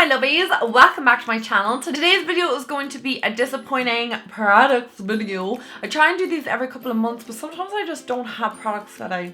my lovies, welcome back to my channel. So today's video is going to be a disappointing products video. I try and do these every couple of months, but sometimes I just don't have products that I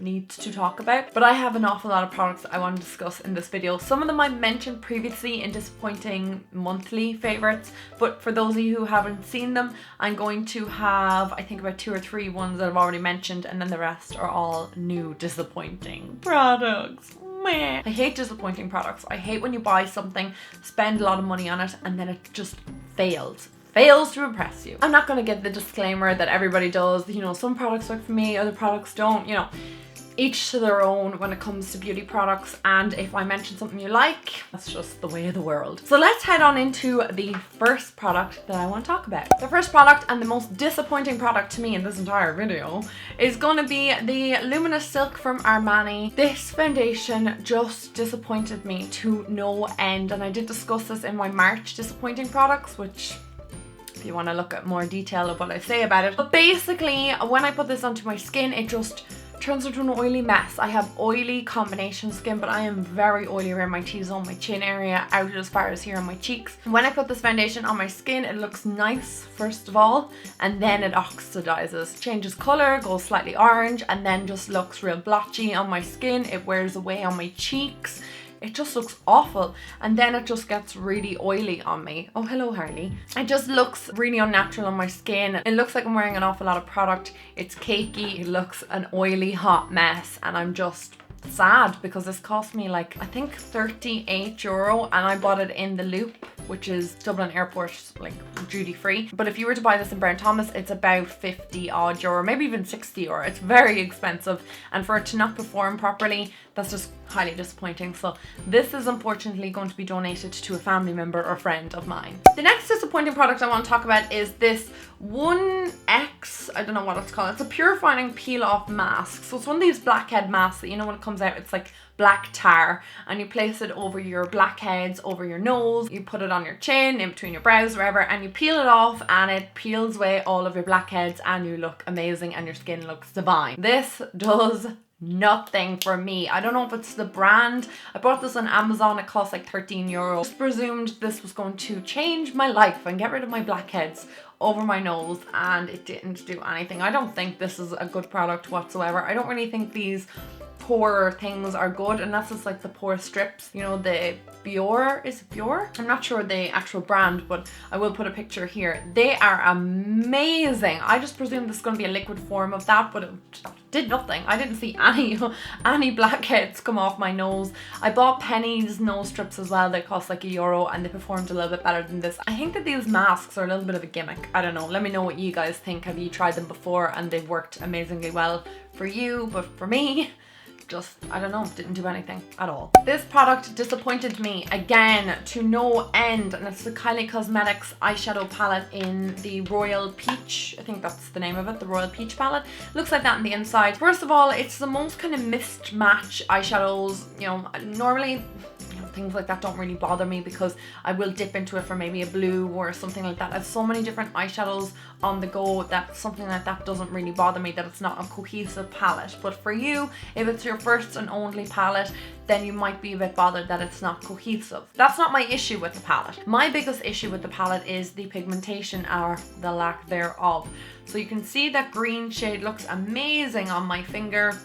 need to talk about. But I have an awful lot of products I want to discuss in this video. Some of them I mentioned previously in disappointing monthly favorites, but for those of you who haven't seen them, I'm going to have, I think, about 2 or 3 ones that I've already mentioned, and then the rest are all new disappointing products. I hate disappointing products. I hate when you buy something, spend a lot of money on it, and then it just fails to impress you. I'm not going to give the disclaimer that everybody does. You know, some products work for me, other products don't. You know, each to their own when it comes to beauty products, and if I mention something you like, that's just the way of the world. So let's head on into the first product that I want to talk about. The first product, and the most disappointing product to me in this entire video, is going to be the Luminous Silk from Armani. This foundation just disappointed me to no end, and I did discuss this in my March disappointing products, which if you want to look at more detail of what I say about it. But basically, when I put this onto my skin, it just turns into an oily mess. I have oily combination skin, but I am very oily around my T-zone, my chin area, out as far as here on my cheeks. When I put this foundation on my skin, it looks nice first of all, and then it oxidizes, changes color, goes slightly orange, and then just looks real blotchy on my skin. It wears away on my cheeks. It just looks awful, and then it just gets really oily on me. Oh, hello Harley. It just looks really unnatural on my skin. It looks like I'm wearing an awful lot of product. It's cakey, it looks an oily hot mess, and I'm just sad because this cost me like, I think €38, and I bought it in the Loop, which is Dublin Airport, like duty free. But if you were to buy this in Brown Thomas, it's about 50 odd euro, maybe even 60 euro. It's very expensive, and for it to not perform properly, that's just highly disappointing. So this is unfortunately going to be donated to a family member or friend of mine. The next disappointing product I want to talk about is this 1X, I don't know what it's called. It's a purifying peel off mask. So it's one of these blackhead masks that, you know, when it comes out, it's like black tar, and you place it over your blackheads, over your nose, you put it on your chin, in between your brows, wherever, and you peel it off, and it peels away all of your blackheads, and you look amazing and your skin looks divine. This does nothing for me. I don't know if it's the brand. I bought this on Amazon. It cost like €13. Just presumed this was going to change my life and get rid of my blackheads over my nose, and it didn't do anything. I don't think this is a good product whatsoever. I don't really think these pore things are good unless it's like the pore strips, you know, the Biore, is it Biore? I'm not sure the actual brand, but I will put a picture here. They are amazing. I just presumed this is going to be a liquid form of that, but it did nothing. I didn't see any blackheads come off my nose. I bought Penny's nose strips as well. They cost like €1, and they performed a little bit better than this. I think that these masks are a little bit of a gimmick. I don't know. Let me know what you guys think. Have you tried them before and they've worked amazingly well for you? But for me, just, I don't know, didn't do anything at all. This product disappointed me again to no end, and it's the Kylie Cosmetics eyeshadow palette in the Royal Peach. I think that's the name of it, the Royal Peach palette. Looks like that on the inside. First of all, it's the most kind of mist match eyeshadows. You know, normally, you know, things like that don't really bother me because I will dip into it for maybe a blue or something like that. I have so many different eyeshadows on the go that something like that doesn't really bother me, that it's not a cohesive palette. But for you, if it's your first and only palette, then you might be a bit bothered that it's not cohesive. That's not my issue with the palette. My biggest issue with the palette is the pigmentation, or the lack thereof. So you can see that green shade looks amazing on my finger.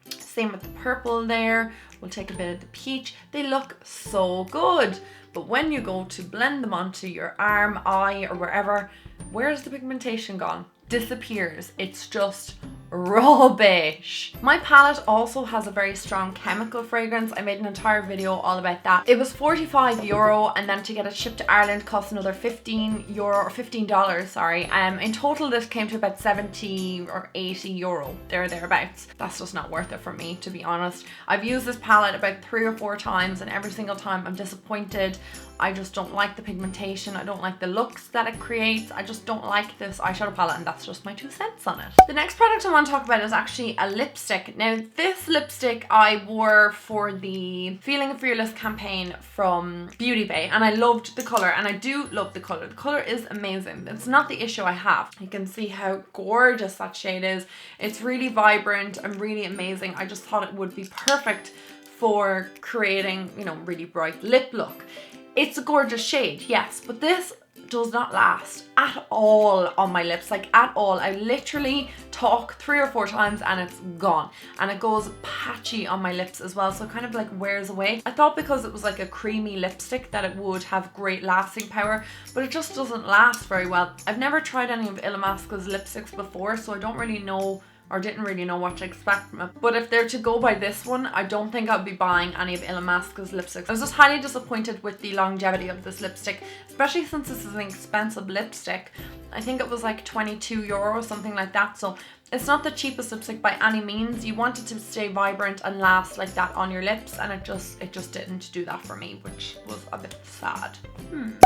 Same with the purple there. We'll take a bit of the peach. They look so good. But when you go to blend them onto your arm, eye, or wherever, where's the pigmentation gone? Disappears. It's just rubbish. My palette also has a very strong chemical fragrance. I made an entire video all about that. It was €45, and then to get it shipped to Ireland cost another €15 or $15, sorry. In total this came to about 70 or 80 euro, thereabouts. That's just not worth it for me, to be honest. I've used this palette about 3 or 4 times, and every single time I'm disappointed. I just don't like the pigmentation. I don't like the looks that it creates. I just don't like this eyeshadow palette, and that's just my 2 cents on it. The next product I want to talk about is actually a lipstick. Now, this lipstick I wore for the Feeling Fearless campaign from Beauty Bay, and I loved the color, and I do love the color. The color is amazing. It's not the issue I have. You can see how gorgeous that shade is. It's really vibrant and really amazing. I just thought it would be perfect for creating, you know, really bright lip look. It's a gorgeous shade, yes, but this does not last at all on my lips, like at all. I literally talk 3 or 4 times and it's gone, and it goes patchy on my lips as well, so it kind of like wears away. I thought because it was like a creamy lipstick that it would have great lasting power, but it just doesn't last very well. I've never tried any of Ilamasqua's lipsticks before, so I don't really know, or didn't really know what to expect from it. But if they're to go by this one, I don't think I'll be buying any of Ilamasqua's lipsticks. I was just highly disappointed with the longevity of this lipstick, especially since this is an expensive lipstick. I think it was like €22, something like that. So it's not the cheapest lipstick by any means. You want it to stay vibrant and last like that on your lips, and it just didn't do that for me, which was a bit sad.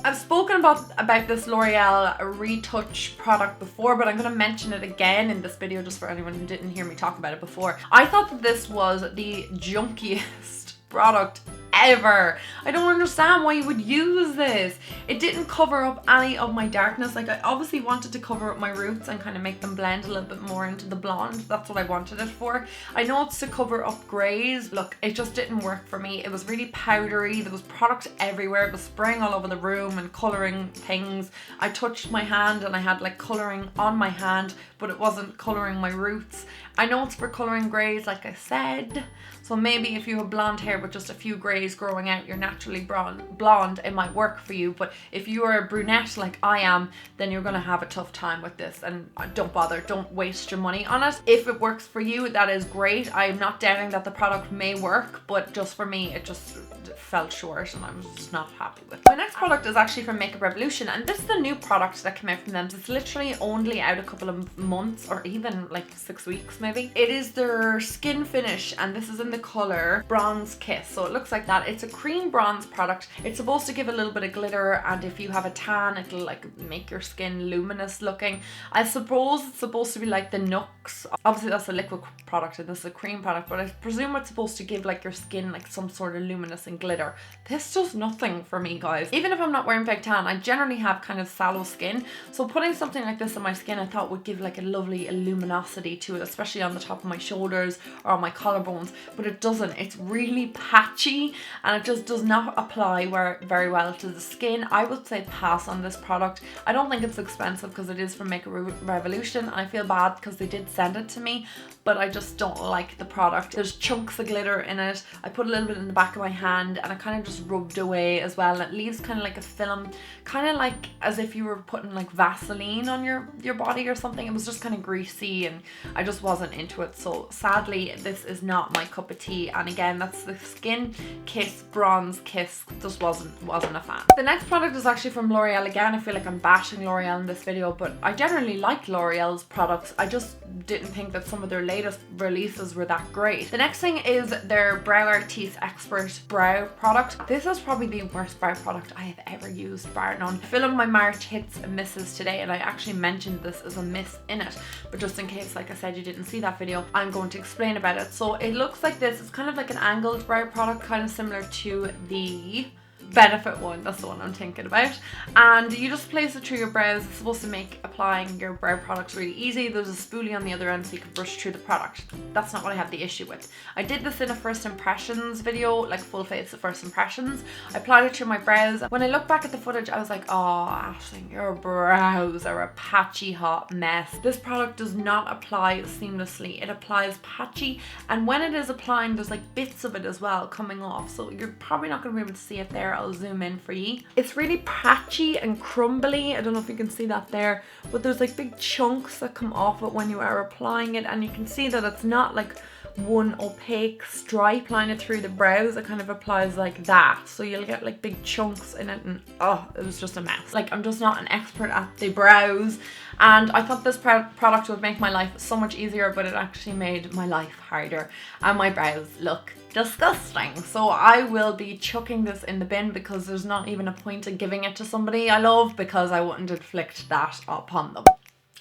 I've spoken about this L'Oreal retouch product before, but I'm going to mention it again in this video just for anyone who didn't hear me talk about it before. I thought that this was the junkiest product ever. I don't understand why you would use this. It didn't cover up any of my darkness. Like, I obviously wanted to cover up my roots and kind of make them blend a little bit more into the blonde. That's what I wanted it for. I know it's to cover up grays. Look, it just didn't work for me. It was really powdery. There was product everywhere. It was spraying all over the room and coloring things. I touched my hand and I had like coloring on my hand, but it wasn't coloring my roots. I know it's for coloring grays, like I said, so maybe if you have blonde hair with just a few grays growing out, you're naturally blonde, it might work for you. But if you are a brunette like I am, then you're gonna have a tough time with this, and don't bother, don't waste your money on it. If it works for you, that is great. I'm not doubting that the product may work, but just for me, it just fell short and I was just not happy with it. My next product is actually from Makeup Revolution, and this is a new product that came out from them. It's literally only out a couple of months, or even like 6 weeks maybe. It is their skin finish, and this is in the color Bronze Kiss. So it looks like that. It's a cream bronze product. It's supposed to give a little bit of glitter, and if you have a tan, it'll like make your skin luminous looking. I suppose it's supposed to be like the Nooks. Obviously that's a liquid product and this is a cream product, but I presume it's supposed to give like your skin like some sort of luminous and glitter. This does nothing for me, guys. Even if I'm not wearing fake tan, I generally have kind of sallow skin, so putting something like this on my skin I thought would give like a lovely luminosity to it, especially on the top of my shoulders or on my collarbones, but it doesn't. It's really patchy and it just does not apply very well to the skin. I would say pass on this product. I don't think it's expensive because it is from Makeup Revolution, and I feel bad because they did send it to me, but I just don't like the product. There's chunks of glitter in it. I put a little bit in the back of my hand and it kind of just rubbed away as well. It leaves kind of like a film, kind of like as if you were putting like Vaseline on your body or something. It was just kind of greasy and I just wasn't into it. So sadly, this is not my cup of tea. And again, that's the Skin Kiss Bronze Kiss. Just wasn't a fan. The next product is actually from L'Oreal again. I feel like I'm bashing L'Oreal in this video, but I generally like L'Oreal's products. I just didn't think that some of their latest releases were that great. The next thing is their Brow Artiste Xpert brow product. This is probably the worst brow product I have ever used, bar none. I filmed my March hits and misses today, and I actually mentioned this as a miss in it, but just in case, like I said, you didn't see that video, I'm going to explain about it. So it looks like this. It's kind of like an angled brow product, kind of similar to the Benefit one, that's the one I'm thinking about, and you just place it through your brows. It's supposed to make applying your brow products really easy. There's a spoolie on the other end so you can brush through the product. That's not what I have the issue with. I did this in a first impressions video, like full face first impressions. I applied it through my brows. When I look back at the footage, I was like, oh Aisling, your brows are a patchy hot mess. This product does not apply seamlessly. It applies patchy, and when it is applying, there's like bits of it as well coming off, so you're probably not going to be able to see it there. I'll zoom in for you. It's really patchy and crumbly. I don't know if you can see that there, but there's like big chunks that come off it when you are applying it, and you can see that it's not like one opaque stripe line it through the brows. It kind of applies like that, so you'll get like big chunks in it, and oh, it was just a mess. Like, I'm just not an expert at the brows, and I thought this product would make my life so much easier, but it actually made my life harder, and my brows look disgusting. So I will be chucking this in the bin because there's not even a point in giving it to somebody I love, because I wouldn't inflict that upon them.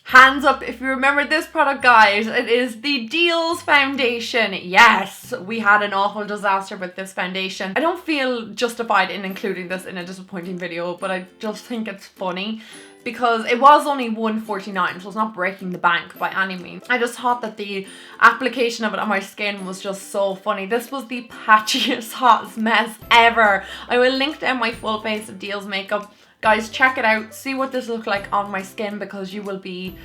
Hands up if you remember this product, guys. It is the Dealz foundation. Yes, we had an awful disaster with this foundation. I don't feel justified in including this in a disappointing video, but I just think it's funny because it was only $1.49, so it's not breaking the bank by any means. I just thought that the application of it on my skin was just so funny. This was the patchiest, hottest mess ever. I will link down my full face of Dealz makeup. Guys, check it out. See what this looks like on my skin, because you will be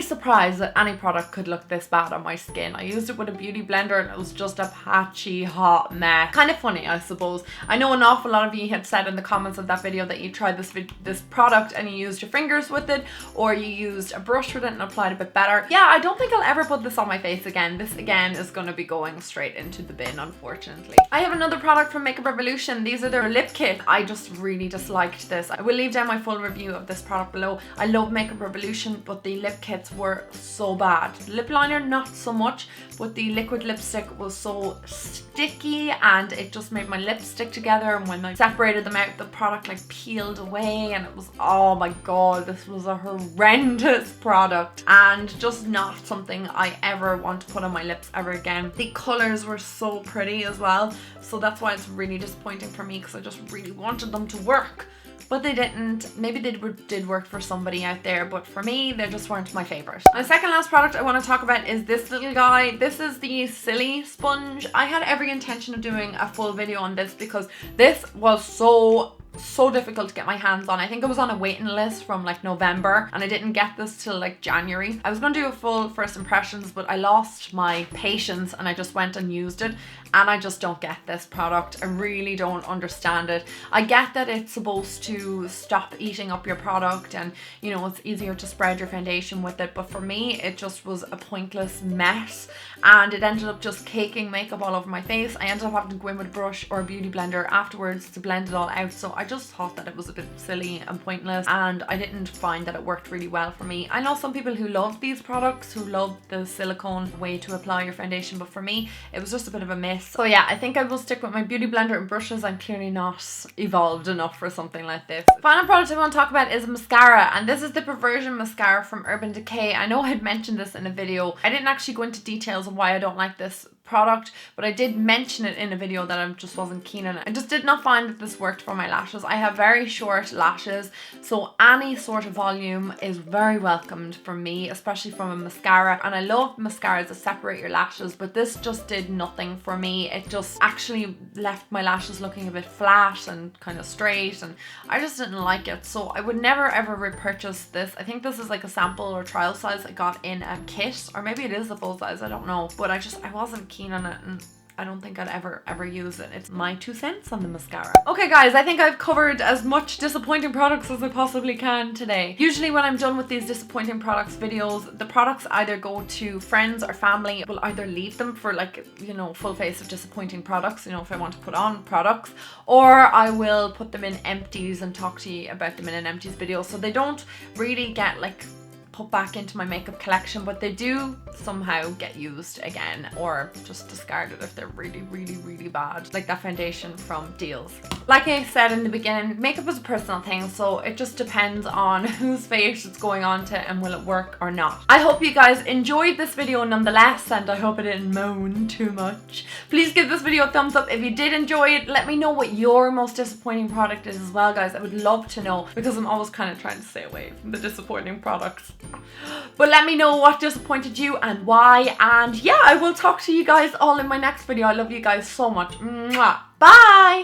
surprised that any product could look this bad on my skin. I used it with a beauty blender and it was just a patchy, hot mess. Kind of funny, I suppose. I know an awful lot of you had said in the comments of that video that you tried this product and you used your fingers with it, or you used a brush with it and applied a bit better. Yeah, I don't think I'll ever put this on my face again. This again is going to be going straight into the bin, unfortunately. I have another product from Makeup Revolution. These are their lip kit. I just really disliked this. I will leave down my full review of this product below. I love Makeup Revolution, but the lip kits were so bad. Lip liner not so much, but the liquid lipstick was so sticky and it just made my lips stick together, and when I separated them out the product like peeled away, and it was, oh my god, this was a horrendous product and just not something I ever want to put on my lips ever again. The colors were so pretty as well, so that's why it's really disappointing for me, because I just really wanted them to work. But they didn't. Maybe they did work for somebody out there, but for me, they just weren't my favorite. The second last product I want to talk about is this little guy. This is the Silly Sponge. I had every intention of doing a full video on this because this was so difficult to get my hands on. I think I was on a waiting list from like November and I didn't get this till like January. I was going to do a full first impressions, but I lost my patience and I just went and used it, and I just don't get this product. I really don't understand it. I get that it's supposed to stop eating up your product and, you know, it's easier to spread your foundation with it, but for me it just was a pointless mess and it ended up just caking makeup all over my face. I ended up having to go in with a brush or a beauty blender afterwards to blend it all out, so I just thought that it was a bit silly and pointless, and I didn't find that it worked really well for me. I know some people who love these products, who love the silicone way to apply your foundation, but for me it was just a bit of a miss. So yeah, I think I will stick with my beauty blender and brushes. I'm clearly not evolved enough for something like this. The final product I want to talk about is mascara, and this is the Perversion mascara from Urban Decay. I know I had mentioned this in a video. I didn't actually go into details on why I don't like this product, but I did mention it in a video that I just wasn't keen on it. I just did not find that this worked for my lashes. I have very short lashes, so any sort of volume is very welcomed from me, especially from a mascara, and I love mascaras that separate your lashes, but this just did nothing for me. It just actually left my lashes looking a bit flat and kind of straight, and I just didn't like it, so I would never ever repurchase this. I think this is like a sample or trial size I got in a kit, or maybe it is a full size, I don't know, but I wasn't keen on it, and I don't think I'd ever use it. It's my 2 cents on the mascara. Okay guys, I think I've covered as much disappointing products as I possibly can today. Usually when I'm done with these disappointing products videos, the products either go to friends or family. Will either leave them for like, you know, full face of disappointing products, you know, if I want to put on products, or I will put them in empties and talk to you about them in an empties video. So they don't really get like put back into my makeup collection, but they do somehow get used again or just discarded if they're really bad, like that foundation from Dealz. Like I said in the beginning, makeup is a personal thing, so it just depends on whose face it's going on to and will it work or not. I hope you guys enjoyed this video nonetheless, and I hope I didn't moan too much. Please give this video a thumbs up if you did enjoy it. Let me know what your most disappointing product is as well, guys. I would love to know, because I'm always kind of trying to stay away from the disappointing products. But let me know what disappointed you and why, and yeah, I will talk to you guys all in my next video. I love you guys so much. Mwah. Bye!